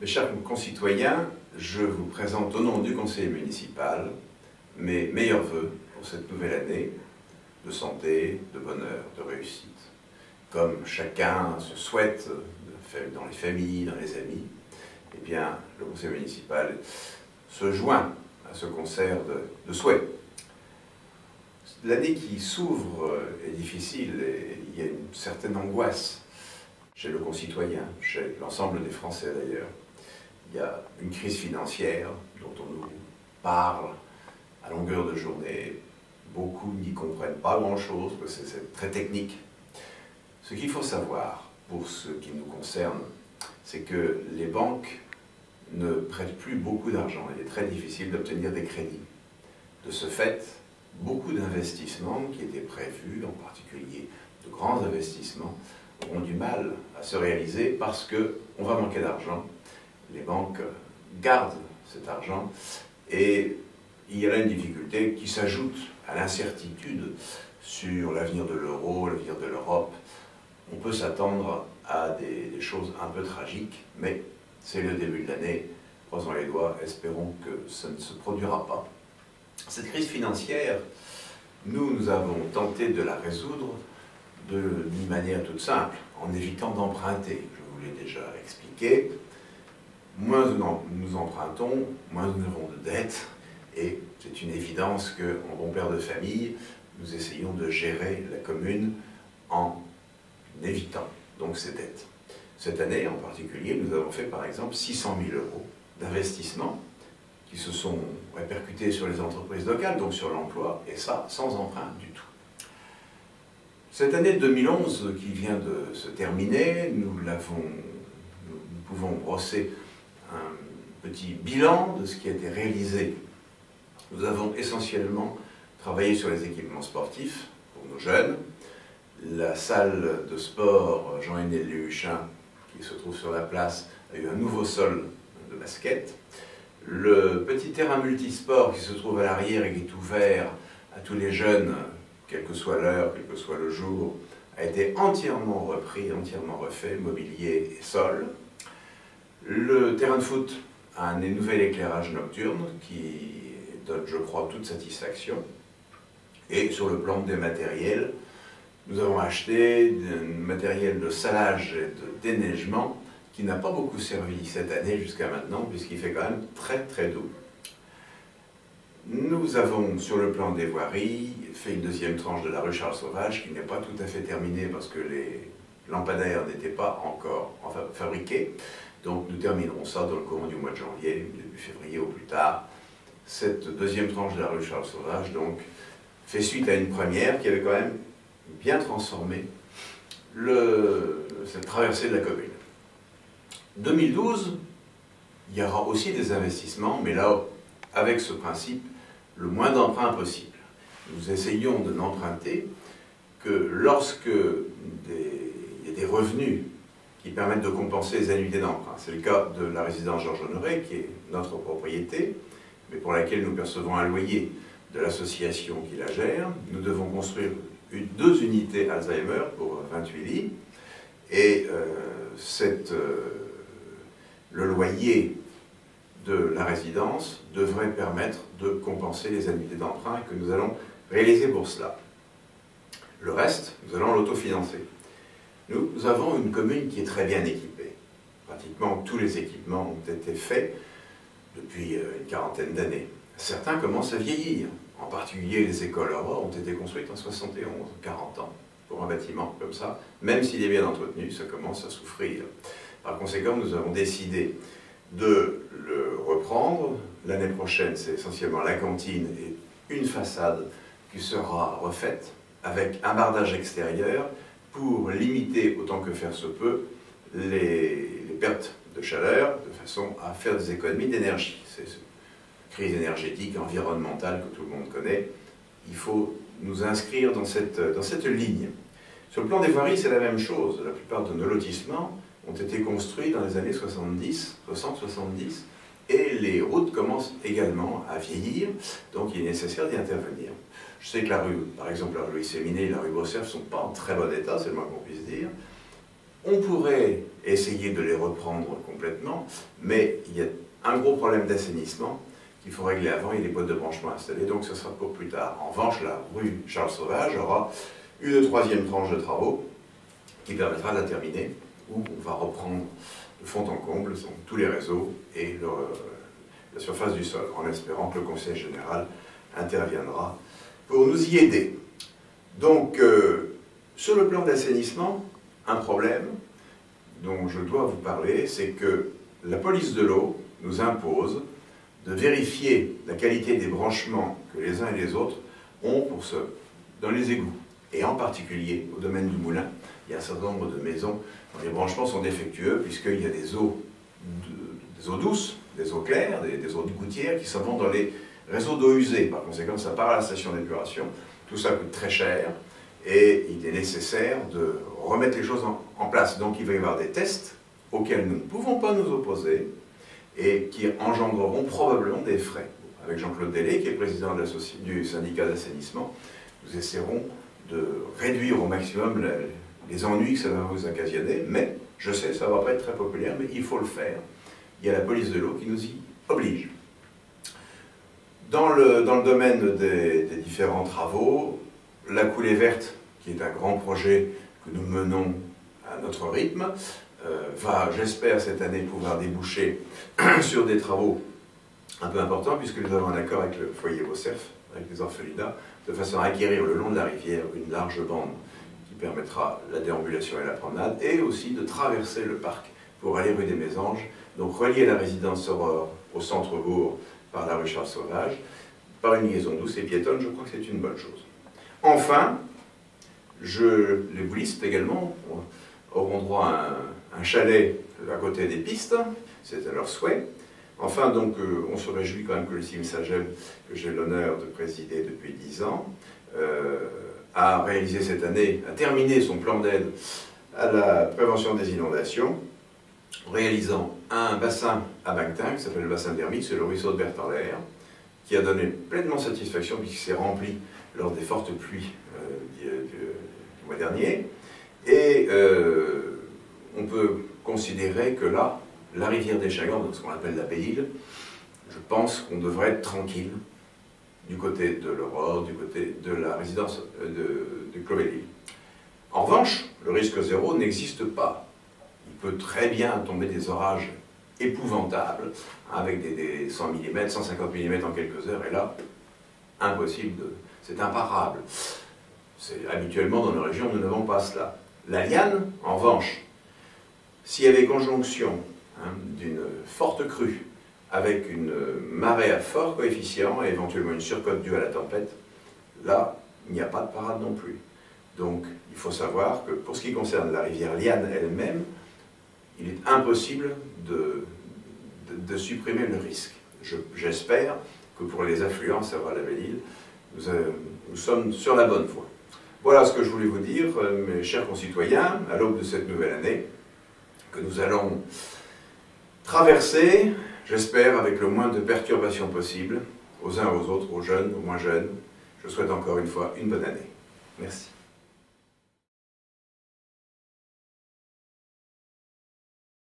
Mes chers concitoyens, je vous présente au nom du conseil municipal mes meilleurs vœux pour cette nouvelle année de santé, de bonheur, de réussite. Comme chacun se souhaite dans les familles, dans les amis, eh bien, le conseil municipal se joint à ce concert de souhaits. L'année qui s'ouvre est difficile et il y a une certaine angoisse chez le concitoyen, chez l'ensemble des Français d'ailleurs. Il y a une crise financière dont on nous parle à longueur de journée. Beaucoup n'y comprennent pas grand-chose, parce que c'est très technique. Ce qu'il faut savoir, pour ce qui nous concerne, c'est que les banques ne prêtent plus beaucoup d'argent. Il est très difficile d'obtenir des crédits. De ce fait, beaucoup d'investissements qui étaient prévus, en particulier de grands investissements, auront du mal à se réaliser parce qu'on va manquer d'argent. Les banques gardent cet argent et il y a là une difficulté qui s'ajoute à l'incertitude sur l'avenir de l'euro, l'avenir de l'Europe. On peut s'attendre à des choses un peu tragiques, mais c'est le début de l'année. Croisons les doigts, espérons que ça ne se produira pas. Cette crise financière, nous avons tenté de la résoudre d'une manière toute simple, en évitant d'emprunter. Je vous l'ai déjà expliqué. Moins nous empruntons, moins nous avons de dettes, et c'est une évidence qu'en bon père de famille, nous essayons de gérer la commune en évitant donc ces dettes. Cette année en particulier, nous avons fait par exemple 600 000 € d'investissement qui se sont répercutés sur les entreprises locales, donc sur l'emploi, et ça sans emprunt du tout. Cette année 2011 qui vient de se terminer, nous pouvons brosser un petit bilan de ce qui a été réalisé. Nous avons essentiellement travaillé sur les équipements sportifs pour nos jeunes, la salle de sport Jean-Aîné Léhuchin qui se trouve sur la place a eu un nouveau sol de basket, le petit terrain multisport qui se trouve à l'arrière et qui est ouvert à tous les jeunes, quelle que soit l'heure, quel que soit le jour, a été entièrement repris, entièrement refait, mobilier et sol. Le terrain de foot a un nouvel éclairage nocturne qui donne, je crois, toute satisfaction. Et sur le plan des matériels, nous avons acheté un matériel de salage et de déneigement qui n'a pas beaucoup servi cette année jusqu'à maintenant, puisqu'il fait quand même très très doux. Nous avons, sur le plan des voiries, fait une deuxième tranche de la rue Charles Sauvage qui n'est pas tout à fait terminée parce que les lampadaires n'étaient pas encore fabriqués. Donc nous terminerons ça dans le courant du mois de janvier, début février au plus tard. Cette deuxième tranche de la rue Charles Sauvage donc, fait suite à une première qui avait quand même bien transformé cette traversée de la commune. 2012, il y aura aussi des investissements, mais là, avec ce principe, le moins d'emprunt possible. Nous essayons de n'emprunter que lorsque il y a des revenus qui permettent de compenser les annuités d'emprunt. C'est le cas de la résidence Georges Honoré, qui est notre propriété, mais pour laquelle nous percevons un loyer de l'association qui la gère. Nous devons construire 2 unités Alzheimer pour 28 lits, et le loyer de la résidence devrait permettre de compenser les annuités d'emprunt que nous allons réaliser pour cela. Le reste, nous allons l'autofinancer. Nous avons une commune qui est très bien équipée. Pratiquement tous les équipements ont été faits depuis une quarantaine d'années. Certains commencent à vieillir. En particulier, les écoles Aurore ont été construites en 71, 40 ans. Pour un bâtiment comme ça, même s'il est bien entretenu, ça commence à souffrir. Par conséquent, nous avons décidé de le reprendre. L'année prochaine, c'est essentiellement la cantine et une façade qui sera refaite avec un bardage extérieur pour limiter autant que faire se peut les pertes de chaleur de façon à faire des économies d'énergie. C'est cette crise énergétique, environnementale que tout le monde connaît. Il faut nous inscrire dans cette ligne. Sur le plan des voiries, c'est la même chose. La plupart de nos lotissements ont été construits dans les années 70, 60-70, et les routes commencent également à vieillir, donc il est nécessaire d'y intervenir. Je sais que la rue, par exemple la rue Louis Séminet et la rue Bosserve ne sont pas en très bon état, c'est le moins qu'on puisse dire. On pourrait et essayer de les reprendre complètement, mais il y a un gros problème d'assainissement qu'il faut régler avant et les potes de branchement installés, donc ce sera pour plus tard. En revanche, la rue Charles Sauvage aura une troisième tranche de travaux qui permettra de la terminer, où on va reprendre de fond en comble tous les réseaux et la surface du sol, en espérant que le Conseil général interviendra pour nous y aider. Donc, sur le plan de l'assainissement, un problème dont je dois vous parler, c'est que la police de l'eau nous impose de vérifier la qualité des branchements que les uns et les autres ont dans les égouts. Et en particulier, au domaine du moulin, il y a un certain nombre de maisons dont les branchements sont défectueux, puisqu'il y a des eaux douces, des eaux claires, des eaux gouttières qui s'en vont dans les réseaux d'eau usée. Par conséquent, ça part à la station d'épuration. Tout ça coûte très cher et il est nécessaire de remettre les choses en place. Donc il va y avoir des tests auxquels nous ne pouvons pas nous opposer et qui engendreront probablement des frais. Avec Jean-Claude Delay, qui est président du syndicat d'assainissement, nous essaierons de réduire au maximum les ennuis que ça va vous occasionner, mais je sais, ça ne va pas être très populaire, mais il faut le faire. Il y a la police de l'eau qui nous y oblige. Dans le domaine des différents travaux, la coulée verte, qui est un grand projet que nous menons à notre rythme, va, j'espère, cette année pouvoir déboucher sur des travaux un peu importants, puisque nous avons un accord avec le foyer Bosserf, avec les orphelinats, de façon à acquérir le long de la rivière une large bande qui permettra la déambulation et la promenade, et aussi de traverser le parc pour aller rue des Mésanges, donc relier la résidence Aurore au centre-bourg par la rue Charles Sauvage, par une liaison douce et piétonne. Je crois que c'est une bonne chose. Enfin, les boulistes également auront droit à un chalet à côté des pistes, c'est à leur souhait. Enfin, donc, on se réjouit quand même que le CIM Sagem, que j'ai l'honneur de présider depuis 10 ans, a réalisé cette année, a terminé son plan d'aide à la prévention des inondations, réalisant un bassin à Bactin, qui s'appelle le bassin d'Hermite, c'est le ruisseau de Berthaler, qui a donné pleinement satisfaction puisqu'il s'est rempli lors des fortes pluies du mois dernier. Et on peut considérer que là, la rivière des Chagands, donc ce qu'on appelle la Belle-Île, je pense qu'on devrait être tranquille du côté de l'Aurore, du côté de la résidence de Clovelly. En revanche, le risque zéro n'existe pas. Il peut très bien tomber des orages épouvantables, avec des 100 mm, 150 mm en quelques heures, et là, impossible, c'est imparable. Habituellement, dans nos régions, nous n'avons pas cela. La Liane, en revanche, s'il y avait conjonction d'une forte crue avec une marée à fort coefficient et éventuellement une surcote due à la tempête, là, il n'y a pas de parade non plus. Donc, il faut savoir que pour ce qui concerne la rivière Liane elle-même, il est impossible de supprimer le risque. J'espère que pour les affluents, ça va à la Belle-Île, nous sommes sur la bonne voie. Voilà ce que je voulais vous dire, mes chers concitoyens, à l'aube de cette nouvelle année, que nous allons traverser, j'espère, avec le moins de perturbations possible, aux uns aux autres, aux jeunes, aux moins jeunes. Je souhaite encore une fois une bonne année. Merci.